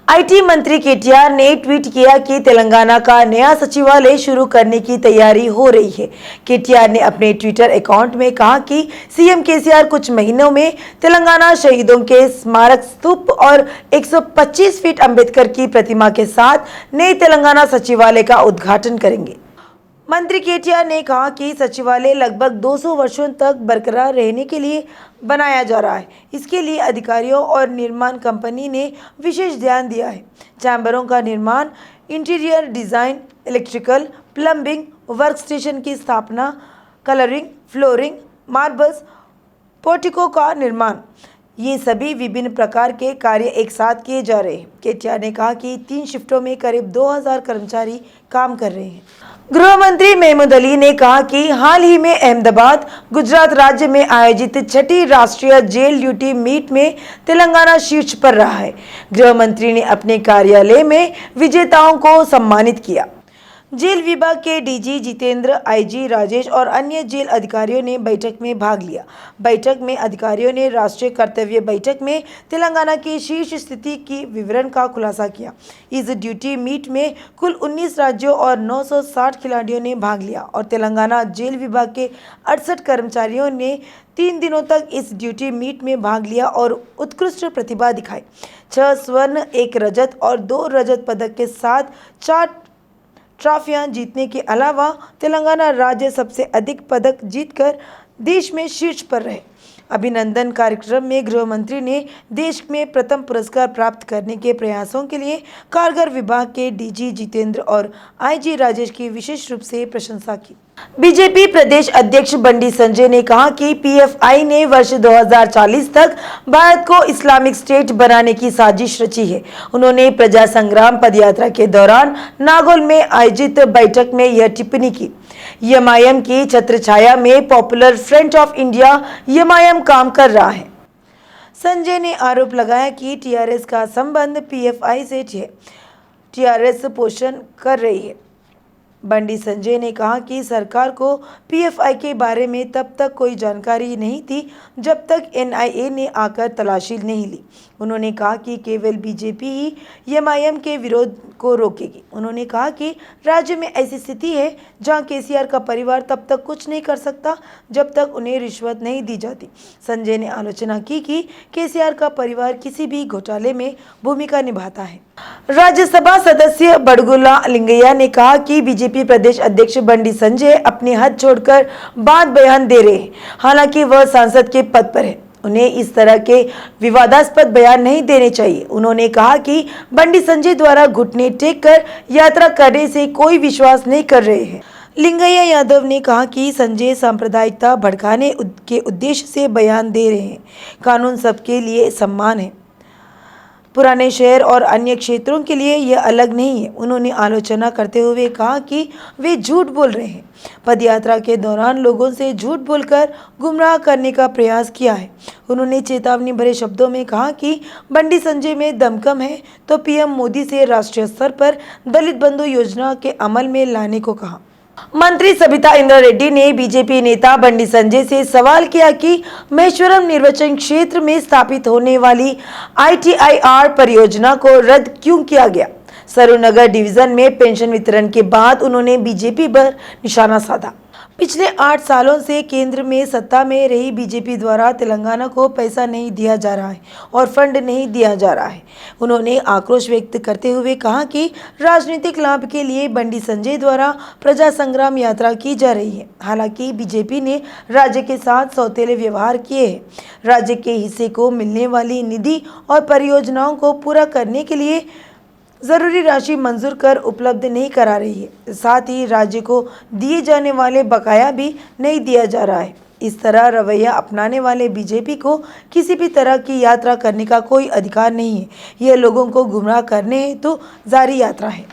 IT मंत्री KTR ने tweet किया कि तेलंगाना का नया सचिवालय शुरू करने की तैयारी हो रही है। केटीआर ने अपने ट्विटर अकाउंट में कहा कि सीएम केसीआर कुछ महीनों में तेलंगाना शहीदों के स्मारक स्तूप और 125 फीट अंबेडकर की प्रतिमा के साथ नए तेलंगाना सचिवालय का उद्घाटन करेंगे। मंत्री केटीआर ने कहा कि सचिवालय लगभग 200 वर्षों तक बरकरार रहने के लिए बनाया जा रहा है। इसके लिए अधिकारियों और निर्माण कंपनी ने विशेष ध्यान दिया है। चैम्बरों का निर्माण, interior design, electrical, plumbing, work station की स्थापना, कलरिंग, फ्लोरिंग, मार्बल्स, पोर्टिको का निर्माण, ये सभी विभिन्न प्रकार के कार्य एक साथ किए जा रहे हैं। केटीआर ने कहा कि 3 शिफ्टों में करीब 2000 कर्मचारी काम कर रहे हैं। गृह मंत्री महमूद अली ने कहा कि हाल ही में अहमदाबाद, गुजरात राज्य में आयोजित छठी राष्ट्रीय जेल ड्यूटी मीट में तेलंगाना शीर्ष पर रहा है। गृह मंत्री ने अपने कार्यालय में विजेताओं को सम्मानित किया। जेल विभाग के डीजी जितेंद्र, आईजी राजेश और अन्य जेल अधिकारियों ने बैठक में भाग लिया। बैठक में अधिकारियों ने राष्ट्रीय कर्तव्य बैठक में तेलंगाना की शीर्ष स्थिति की विवरण का खुलासा किया। इस ड्यूटी मीट में कुल 19 राज्यों और 960 खिलाड़ियों ने भाग लिया और तेलंगाना जेल विभाग के 68 कर्मचारियों ने 3 दिनों तक इस ड्यूटी मीट में भाग लिया और उत्कृष्ट प्रतिभा दिखाई। 6 स्वर्ण, 1 रजत और 2 रजत पदक के साथ 4 ट्रॉफियां जीतने के अलावा तेलंगाना राज्य सबसे अधिक पदक जीतकर देश में शीर्ष पर रहे। अभिनंदन कार्यक्रम में गृह मंत्री ने देश में प्रथम पुरस्कार प्राप्त करने के प्रयासों के लिए कारगर विभाग के डीजी जितेंद्र और आईजी राजेश की विशेष रूप से प्रशंसा की। बीजेपी प्रदेश अध्यक्ष बंडी संजय ने कहा कि पीएफआई ने वर्ष 2040 तक भारत को इस्लामिक स्टेट बनाने की साजिश रची है। उन्होंने प्रजा संग्राम पदयात्रा के दौरान नागौल में आयोजित बैठक में यह टिप्पणी की। एमआईएम की छत्रछाया में popular front of India MIM काम कर रहा है। संजय ने आरोप लगाया कि टीआरएस का संबंध पीएफआई से है। टीआरएस पोषण कर रही है। बंडी संजय ने कहा कि सरकार को पीएफआई के बारे में तब तक कोई जानकारी नहीं थी जब तक एनआईए ने आकर तलाशी नहीं ली। उन्होंने कहा कि केवल बीजेपी ही एमआईएम के विरोध को रोकेगी। उन्होंने कहा कि राज्य में ऐसी स्थिति है जहां केसीआर का परिवार तब तक कुछ नहीं कर सकता जब तक उन्हें रिश्वत नहीं दी जाती। संजय ने आलोचना की कि केसीआर का परिवार किसी भी घोटाले में भूमिका निभाता है। राज्यसभा सदस्य बड़गुला लिंगैया ने कहा कि बीजेपी प्रदेश अध्यक्ष बंडी संजय अपने हद छोड़कर बात बयान दे रहे हैं। हालांकि वह सांसद के पद पर है, उन्हें इस तरह के विवादास्पद बयान नहीं देने चाहिए। उन्होंने कहा कि बंडी संजय द्वारा घुटने टेक कर यात्रा करने से कोई विश्वास नहीं कर रहे हैं। लिंगैया यादव ने कहा कि संजय सांप्रदायिकता भड़काने के उद्देश्य से बयान दे रहे हैं। कानून सबके लिए समान है। पुराने शहर और अन्य क्षेत्रों के लिए यह अलग नहीं है। उन्होंने आलोचना करते हुए कहा कि वे झूठ बोल रहे हैं। पदयात्रा के दौरान लोगों से झूठ बोलकर गुमराह करने का प्रयास किया है। उन्होंने चेतावनी भरे शब्दों में कहा कि बंडी संजय में दमकम है तो पीएम मोदी से राष्ट्रीय स्तर पर दलित बंधु योजना के अमल में लाने को कहा। मंत्री सबिता इंद्रा रेड्डी ने बीजेपी नेता बंडी संजय से सवाल किया कि महेश्वरम निर्वाचन क्षेत्र में स्थापित होने वाली आईटीआईआर परियोजना को रद्द क्यों किया गया। सरूनगर डिवीजन में पेंशन वितरण के बाद उन्होंने बीजेपी पर निशाना साधा। पिछले 8 सालों से केंद्र में सत्ता में रही बीजेपी द्वारा तेलंगाना को पैसा नहीं दिया जा रहा है और फंड नहीं दिया जा रहा है। उन्होंने आक्रोश व्यक्त करते हुए कहा कि राजनीतिक लाभ के लिए बंडी संजय द्वारा प्रजा संग्राम यात्रा की जा रही है। हालांकि बीजेपी ने राज्य के साथ सौतेले व्यवहार किए हैं। राज्य के हिस्से को मिलने वाली निधि और परियोजनाओं को पूरा करने के लिए जरूरी राशि मंजूर कर उपलब्ध नहीं करा रही है। साथ ही राज्य को दिए जाने वाले बकाया भी नहीं दिया जा रहा है। इस तरह रवैया अपनाने वाले बीजेपी को किसी भी तरह की यात्रा करने का कोई अधिकार नहीं है। यह लोगों को गुमराह करने हेतु जारी यात्रा है।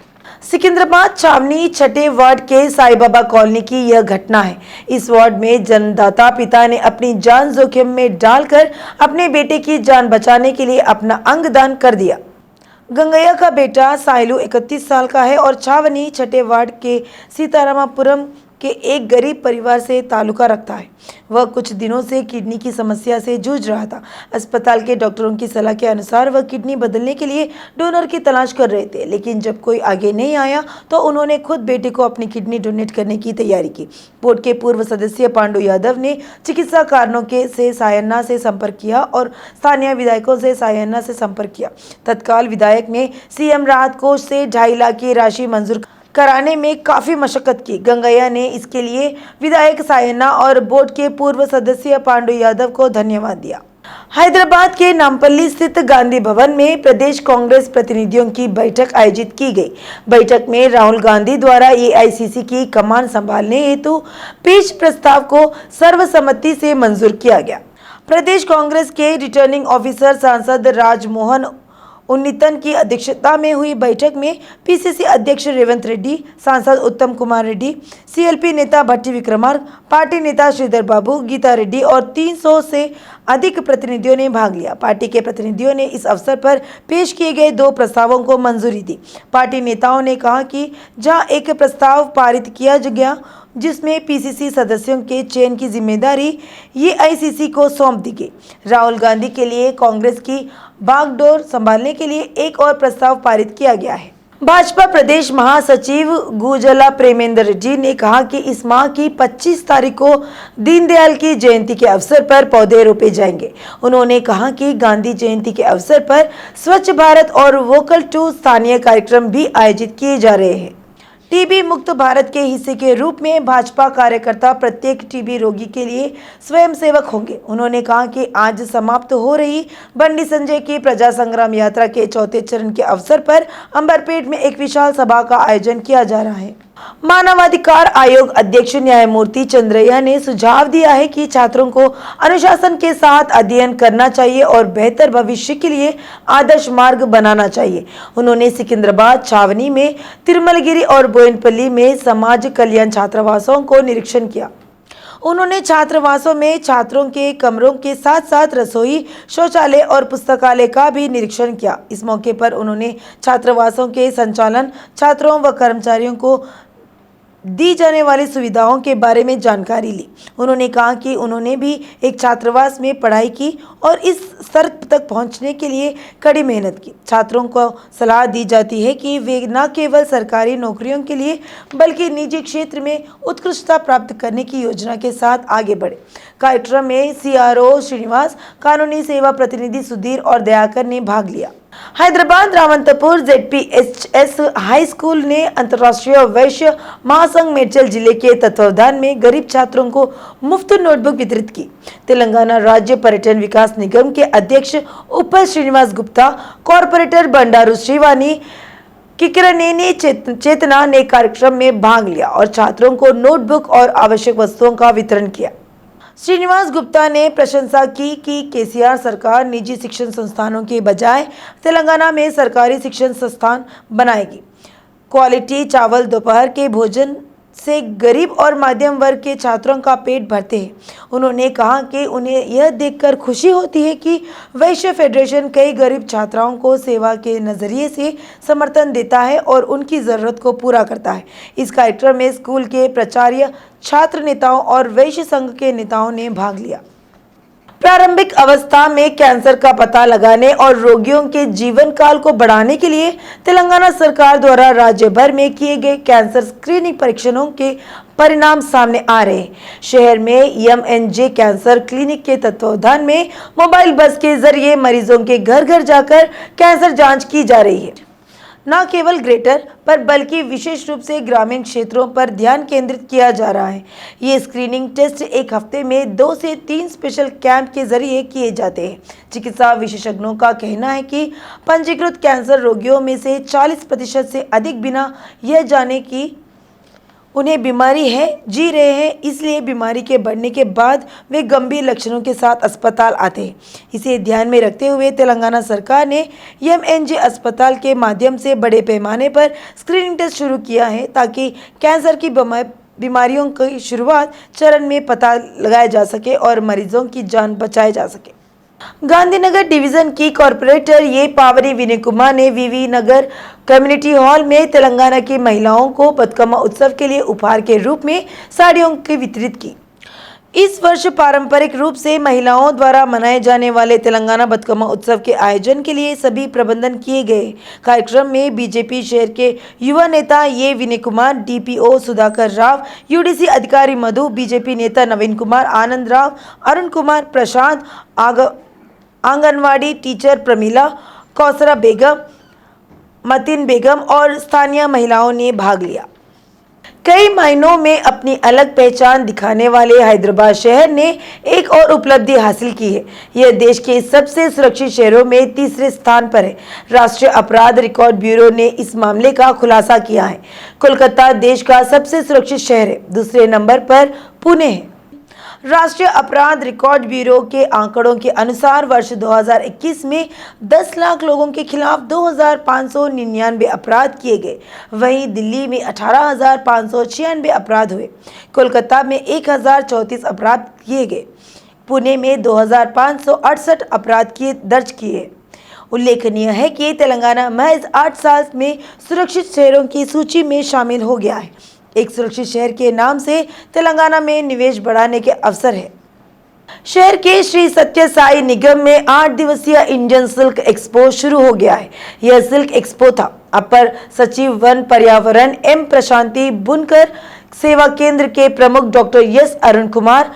सिकंदराबाद छावनी छठे वार्ड के साई बाबा कॉलोनी की यह घटना है। इस वार्ड में जन्मदाता पिता ने अपनी जान जोखिम में डालकर अपने बेटे की जान बचाने के लिए अपना अंग दान कर दिया। गंगैया का बेटा साइलू 31 साल का है और छावनी छठे वार्ड के सीतारामपुरम के एक गरीब परिवार से ताल्लुका रखता है। वह कुछ दिनों से किडनी की समस्या से जूझ रहा था। अस्पताल के डॉक्टरों की सलाह के अनुसार वह किडनी बदलने के लिए डोनर की तलाश कर रहे थे, लेकिन जब कोई आगे नहीं आया तो उन्होंने खुद बेटे को अपनी किडनी डोनेट करने की तैयारी की। बोर्ड के पूर्व सदस्य पांडु यादव ने चिकित्सा कारणों से सायन्ना से संपर्क किया और स्थानीय विधायकों से सायन्ना से संपर्क किया। तत्काल विधायक ने सीएम राहत कोष से 2.5 लाख की राशि मंजूर कराने में काफी मशक्कत की। गंगैया ने इसके लिए विधायक सायन्ना और बोर्ड के पूर्व सदस्य पांडु यादव को धन्यवाद दिया। हैदराबाद के नामपल्ली स्थित गांधी भवन में प्रदेश कांग्रेस प्रतिनिधियों की बैठक आयोजित की गई। बैठक में राहुल गांधी द्वारा एआईसीसी की कमान संभालने हेतु पेश प्रस्ताव को सर्वसम्मति से मंजूर किया गया। प्रदेश कांग्रेस के रिटर्निंग ऑफिसर सांसद राजमोहन उन्नीतन की अध्यक्षता में हुई बैठक में पीसीसी अध्यक्ष रेवंत रेड्डी, सांसद उत्तम कुमार रेड्डी, सीएलपी नेता भट्टी विक्रमार्क, पार्टी नेता श्रीधर बाबू, गीता रेड्डी और 300 से अधिक प्रतिनिधियों ने भाग लिया। पार्टी के प्रतिनिधियों ने इस अवसर पर पेश किए गए 2 प्रस्तावों को मंजूरी दी। पार्टी नेताओं ने कहा कि जहां एक प्रस्ताव पारित किया गया जिसमें पीसीसी सदस्यों के चयन की जिम्मेदारी एआईसीसी को सौंप दी गई, राहुल गांधी के लिए कांग्रेस की बागडोर संभालने के लिए एक और प्रस्ताव पारित किया गया है। भाजपा प्रदेश महासचिव गुजला प्रेमेंद्र रेड्डी ने कहा कि इस माह की 25 तारीख को दीनदयाल की जयंती के अवसर पर पौधे रोपे जाएंगे। उन्होंने कहा कि गांधी जयंती के अवसर पर स्वच्छ भारत और वोकल टू स्थानीय कार्यक्रम भी आयोजित किए जा रहे हैं। टीबी मुक्त भारत के हिस्से के रूप में भाजपा कार्यकर्ता प्रत्येक टीबी रोगी के लिए स्वयंसेवक होंगे। उन्होंने कहा कि आज समाप्त हो रही बंडी संजय की प्रजा संग्राम यात्रा के 4थे चरण के अवसर पर अंबरपेट में एक विशाल सभा का आयोजन किया जा रहा है। मानवाधिकार आयोग अध्यक्ष न्यायमूर्ति चंद्रैया ने सुझाव दिया है कि छात्रों को अनुशासन के साथ अध्ययन करना चाहिए और बेहतर भविष्य के लिए आदर्श मार्ग बनाना चाहिए। उन्होंने सिकंदराबाद, छावनी में, तिरुमलगिरी और बोयनपल्ली में समाज कल्याण छात्रावासों को निरीक्षण किया। उन्होंने छात्रावासों में छात्रों के कमरों के साथ साथ रसोई, शौचालय और पुस्तकालय का भी निरीक्षण किया। इस मौके पर उन्होंने छात्रावासों के संचालन, छात्रों व कर्मचारियों को दी जाने वाली सुविधाओं के बारे में जानकारी ली। उन्होंने कहा कि उन्होंने भी एक छात्रावास में पढ़ाई की और इस स्तर तक पहुंचने के लिए कड़ी मेहनत की। छात्रों को सलाह दी जाती है कि वे न केवल सरकारी नौकरियों के लिए बल्कि निजी क्षेत्र में उत्कृष्टता प्राप्त करने की योजना के साथ आगे बढ़े। कार्यक्रम में सीआरओ श्रीनिवास, कानूनी सेवा प्रतिनिधि सुधीर और दयाकर ने भाग लिया। हैदराबाद रामंतपुर जेडपीएचएस हाई स्कूल ने अंतर्राष्ट्रीय वैश्य महासंघ मेडचल जिले के तत्वावधान में गरीब छात्रों को मुफ्त नोटबुक वितरित की। तेलंगाना राज्य पर्यटन विकास निगम के अध्यक्ष उपल श्रीनिवास गुप्ता, कॉरपोरेटर बंडारू श्रीवानी किकरनेनी चेतना ने कार्यक्रम में भाग लिया और छात्रों को नोटबुक और आवश्यक वस्तुओं का वितरण किया। श्रीनिवास गुप्ता ने प्रशंसा की कि केसीआर सरकार निजी शिक्षण संस्थानों के बजाय तेलंगाना में सरकारी शिक्षण संस्थान बनाएगी। क्वालिटी चावल दोपहर के भोजन से गरीब और मध्यम वर्ग के छात्रों का पेट भरते हैं। उन्होंने कहा कि उन्हें यह देखकर खुशी होती है कि वैश्य फेडरेशन कई गरीब छात्राओं को सेवा के नज़रिए से समर्थन देता है और उनकी ज़रूरत को पूरा करता है। इस कार्यक्रम में स्कूल के प्राचार्य, छात्र नेताओं और वैश्य संघ के नेताओं ने भाग लिया। प्रारंभिक अवस्था में कैंसर का पता लगाने और रोगियों के जीवन काल को बढ़ाने के लिए तेलंगाना सरकार द्वारा राज्य भर में किए गए कैंसर स्क्रीनिंग परीक्षणों के परिणाम सामने आ रहे हैं। शहर में एमएनजे कैंसर क्लिनिक के तत्वावधान में मोबाइल बस के जरिए मरीजों के घर घर जाकर कैंसर जांच की जा रही है। न केवल ग्रेटर पर बल्कि विशेष रूप से ग्रामीण क्षेत्रों पर ध्यान केंद्रित किया जा रहा है। ये स्क्रीनिंग टेस्ट एक हफ्ते में 2 से 3 स्पेशल कैंप के जरिए किए जाते हैं। चिकित्सा विशेषज्ञों का कहना है कि पंजीकृत कैंसर रोगियों में से 40% से अधिक बिना यह जाने कि उन्हें बीमारी है जी रहे हैं, इसलिए बीमारी के बढ़ने के बाद वे गंभीर लक्षणों के साथ अस्पताल आते हैं। इसे ध्यान में रखते हुए तेलंगाना सरकार ने एमएनजे अस्पताल के माध्यम से बड़े पैमाने पर स्क्रीनिंग टेस्ट शुरू किया है ताकि कैंसर की बीमारियों की शुरुआत चरण में पता लगाया जा सके और मरीजों की जान बचाई जा सके। गांधीनगर डिवीजन की कॉरपोरेटर ये पावरी विनय कुमार ने वीवी नगर कम्युनिटी हॉल में तेलंगाना की महिलाओं को बतकम्मा उत्सव के लिए उपहार के रूप में साड़ियों की वितरित की। इस वर्ष पारंपरिक रूप से महिलाओं द्वारा मनाए जाने वाले तेलंगाना बतकम्मा उत्सव के आयोजन के लिए सभी प्रबंधन किए गए। कार्यक्रम में बीजेपी शहर के युवा नेता ये विनय कुमार, डीपीओ सुधाकर राव, यूडीसी अधिकारी मधु, बीजेपी नेता नवीन कुमार, आनंद राव, अरुण कुमार, प्रशांत, आंगनवाड़ी टीचर प्रमीला, कौसरा बेगम, मतीन बेगम और स्थानीय महिलाओं ने भाग लिया। कई मायनों में अपनी अलग पहचान दिखाने वाले हैदराबाद शहर ने एक और उपलब्धि हासिल की है। यह देश के सबसे सुरक्षित शहरों में तीसरे स्थान पर है। राष्ट्रीय अपराध रिकॉर्ड ब्यूरो ने इस मामले का खुलासा किया है। कोलकाता देश का सबसे सुरक्षित शहर है। दूसरे नंबर पर पुणे है। राष्ट्रीय अपराध रिकॉर्ड ब्यूरो के आंकड़ों के अनुसार वर्ष 2021 में 10 लाख लोगों के खिलाफ 2,599 अपराध किए गए। वहीं दिल्ली में 18,596 अपराध हुए। कोलकाता में 1,034 अपराध किए गए। पुणे में 2,568 अपराध दर्ज किए। उल्लेखनीय है कि तेलंगाना महज 8 साल में सुरक्षित शहरों की सूची में शामिल हो गया है। एक सुरक्षित शहर के नाम से तेलंगाना में निवेश बढ़ाने के अवसर है। शहर के श्री सत्य साई निगम में 8 दिवसीय इंडियन सिल्क एक्सपो शुरू हो गया है। यह सिल्क एक्सपो था। अपर सचिव वन पर्यावरण एम प्रशांति, बुनकर सेवा केंद्र के प्रमुख doctor S Arun Kumar,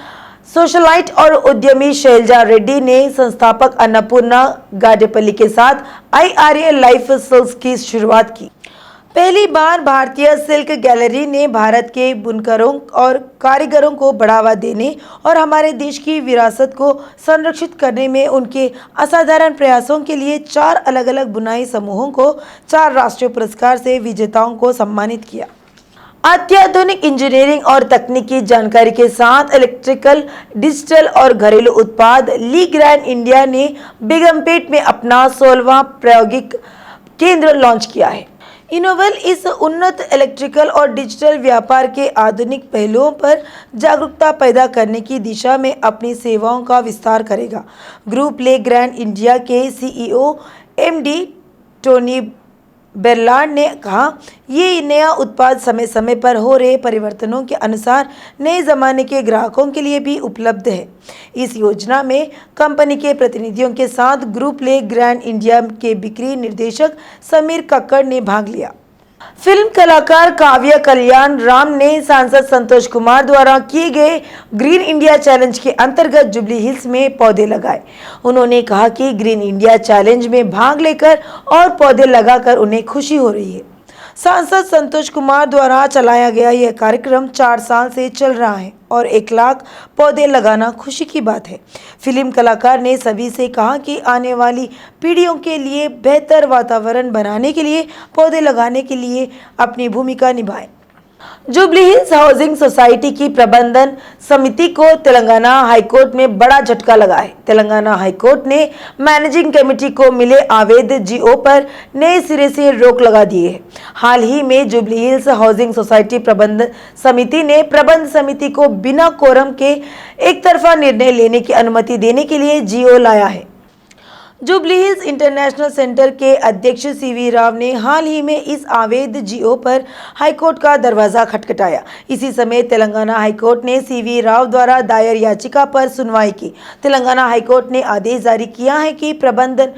socialite और उद्यमी शैलजा रेड्डी ने संस्थापक अन्नपूर्णा गाडेपल्ली के साथ IRA लाइफ सिल्क्स की शुरुआत की। पहली बार भारतीय सिल्क गैलरी ने भारत के बुनकरों और कारीगरों को बढ़ावा देने और हमारे देश की विरासत को संरक्षित करने में उनके असाधारण प्रयासों के लिए 4 अलग-अलग बुनाई समूहों को 4 राष्ट्रीय पुरस्कार से विजेताओं को सम्मानित किया। अत्याधुनिक इंजीनियरिंग और तकनीकी जानकारी के साथ इलेक्ट्रिकल, डिजिटल और घरेलू उत्पाद ली ग्रैंड इंडिया ने बेगमपेट में अपना 16वां प्रायोगिक केंद्र लॉन्च किया है। इनोवेल इस उन्नत इलेक्ट्रिकल और डिजिटल व्यापार के आधुनिक पहलुओं पर जागरूकता पैदा करने की दिशा में अपनी सेवाओं का विस्तार करेगा। ग्रुप ले ग्रैंड इंडिया के CEO MD टोनी बेरलांड ने कहा, ये नया उत्पाद समय समय पर हो रहे परिवर्तनों के अनुसार नए ज़माने के ग्राहकों के लिए भी उपलब्ध है। इस योजना में कंपनी के प्रतिनिधियों के साथ ग्रुप ले ग्रैंड इंडिया के बिक्री निर्देशक समीर कक्कड़ ने भाग लिया। फिल्म कलाकार काव्य कल्याण राम ने सांसद संतोष कुमार द्वारा किए गए ग्रीन इंडिया चैलेंज के अंतर्गत जुबली हिल्स में पौधे लगाए। उन्होंने कहा कि ग्रीन इंडिया चैलेंज में भाग लेकर और पौधे लगाकर उन्हें खुशी हो रही है। सांसद संतोष कुमार द्वारा चलाया गया यह कार्यक्रम 4 साल से चल रहा है और 1 लाख पौधे लगाना खुशी की बात है। फिल्म कलाकार ने सभी से कहा कि आने वाली पीढ़ियों के लिए बेहतर वातावरण बनाने के लिए पौधे लगाने के लिए अपनी भूमिका निभाएं। जुबली हिल्स हाउसिंग सोसाइटी की प्रबंधन समिति को तेलंगाना हाईकोर्ट में बड़ा झटका लगा है। तेलंगाना हाईकोर्ट ने मैनेजिंग कमेटी को मिले अवैध GO पर नए सिरे से रोक लगा दी है। हाल ही में जुबली हिल्स हाउसिंग सोसाइटी प्रबंधन समिति ने प्रबंध समिति को बिना कोरम के एक तरफा निर्णय लेने की अनुमति देने के लिए GO लाया है। जुबली हिल्स इंटरनेशनल सेंटर के अध्यक्ष CV राव ने हाल ही में इस अवैध GO पर हाईकोर्ट का दरवाजा खटखटाया। इसी समय तेलंगाना हाईकोर्ट ने CV राव द्वारा दायर याचिका पर सुनवाई की। तेलंगाना हाईकोर्ट ने आदेश जारी किया है कि प्रबंधन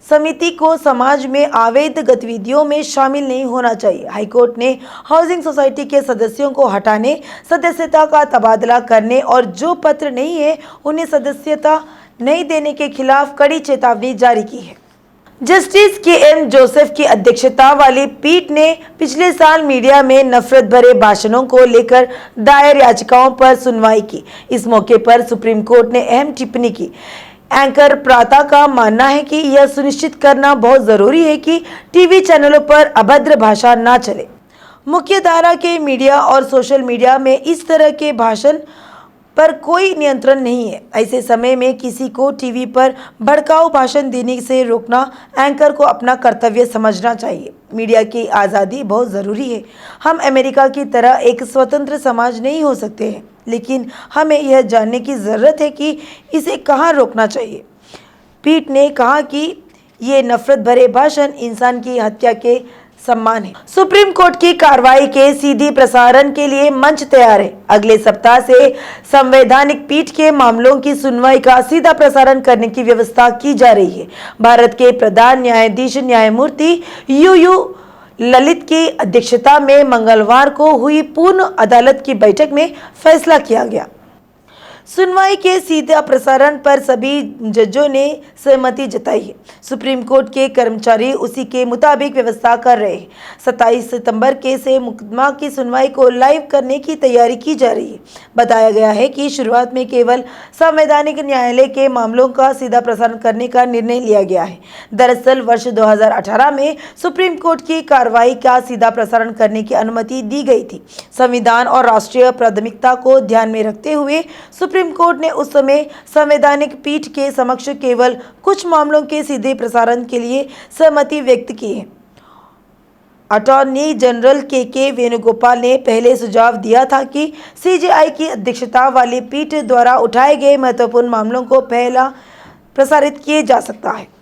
समिति को समाज में अवैध गतिविधियों में शामिल नहीं होना चाहिए। हाईकोर्ट ने हाउसिंग सोसाइटी के सदस्यों को हटाने, सदस्यता का तबादला करने और जो पत्र नहीं है उन्हें सदस्यता नहीं देने के खिलाफ कड़ी चेतावनी जारी की है। जस्टिस KM जोसेफ की अध्यक्षता वाली पीठ ने पिछले साल मीडिया में नफरत भरे भाषणों को लेकर दायर याचिकाओं पर सुनवाई की। इस मौके पर सुप्रीम कोर्ट ने अहम टिप्पणी की। एंकर प्राता का मानना है कि यह सुनिश्चित करना बहुत जरूरी है कि टीवी चैनलों पर अभद्र भाषा न चले। मुख्य धारा के मीडिया और सोशल मीडिया में इस तरह के भाषण पर कोई नियंत्रण नहीं है। ऐसे समय में किसी को टीवी पर भड़काऊ भाषण देने से रोकना एंकर को अपना कर्तव्य समझना चाहिए। मीडिया की आज़ादी बहुत ज़रूरी है। हम अमेरिका की तरह एक स्वतंत्र समाज नहीं हो सकते हैं, लेकिन हमें यह जानने की ज़रूरत है कि इसे कहाँ रोकना चाहिए। पीठ ने कहा कि ये नफरत भरे भाषण इंसान की हत्या के सम्मान है। सुप्रीम कोर्ट की कार्रवाई के सीधी प्रसारण के लिए मंच तैयार है। अगले सप्ताह से संवैधानिक पीठ के मामलों की सुनवाई का सीधा प्रसारण करने की व्यवस्था की जा रही है। भारत के प्रधान न्यायाधीश न्यायमूर्ति यू ललित की अध्यक्षता में मंगलवार को हुई पूर्ण अदालत की बैठक में फैसला किया गया। सुनवाई के सीधा प्रसारण पर सभी जजों ने सहमति जताई है। सुप्रीम कोर्ट के कर्मचारी उसी के मुताबिक व्यवस्था कर रहे हैं। 27 सितंबर के से मुकदमा की सुनवाई को लाइव करने की तैयारी की जा रही है। बताया गया है कि शुरुआत में केवल संवैधानिक न्यायालय के मामलों का सीधा प्रसारण करने का निर्णय लिया गया है। दरअसल वर्ष 2018 में सुप्रीम कोर्ट की कार्रवाई का सीधा प्रसारण करने की अनुमति दी गई थी। संविधान और राष्ट्रीय प्राथमिकता को ध्यान में रखते हुए सुप्रीम कोर्ट ने उस समय संवैधानिक पीठ के समक्ष केवल कुछ मामलों के सीधे प्रसारण के लिए सहमति व्यक्त की है। अटॉर्नी जनरल के वेणुगोपाल ने पहले सुझाव दिया था कि सीजेआई की अध्यक्षता वाली पीठ द्वारा उठाए गए महत्वपूर्ण मामलों को पहला प्रसारित किया जा सकता है।